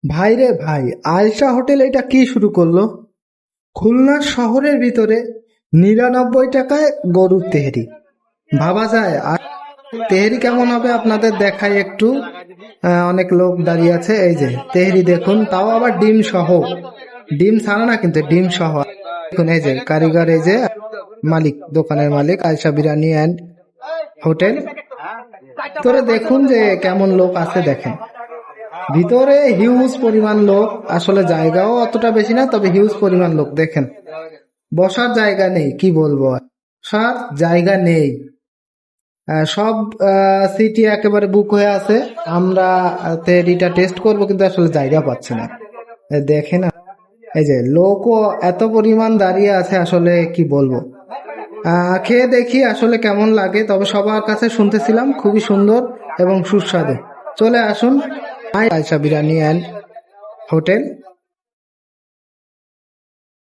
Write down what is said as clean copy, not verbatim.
ভাই রে ভাই, আয়শা হোটেল এটা কি শুরু করলো? খুলনা শহরের ভিতরে 99 টাকায় গরুর তেহারি। ভাবা যায়? আর তেহারি কেমন হবে আপনাদের দেখাই একটু। অনেক লোক দাঁড়িয়ে আছে, এই যে তেহারি দেখুন, তাও আবার ডিম সহ। ডিম ছাড়া না কিন্তু, ডিম সহ। দেখুন এই যে কারিগর, এই যে মালিক, দোকানের মালিক, আয়শা বিরিয়ানি অ্যান্ড হোটেল। তোরে দেখুন যে কেমন লোক আছে, দেখেন ভিতরে হিউজ পরিমাণ লোক। আসলে জায়গাও অতটা বেশি না, তবে হিউজ পরিমাণ লোক দেখেন। বসার জায়গা নেই, কি বলবো আর। বসার জায়গা নেই। সব সিটি একেবারে বুক হয়ে আছে। আমরা তেহরিটা টেস্ট করব, কিন্তু আসলে জায়গা পাচ্ছি না। দেখেন এই যে লোকও এত পরিমাণ দাঁড়িয়ে আছে, আসলে কি বলবো। খেয়ে দেখি আসলে কেমন লাগে। তবে সবার কাছে শুনতেছিলাম খুবই সুন্দর এবং সুস্বাদু। চলে আসুন আয়শা বিরিয়ানি অ্যান্ড হোটেল।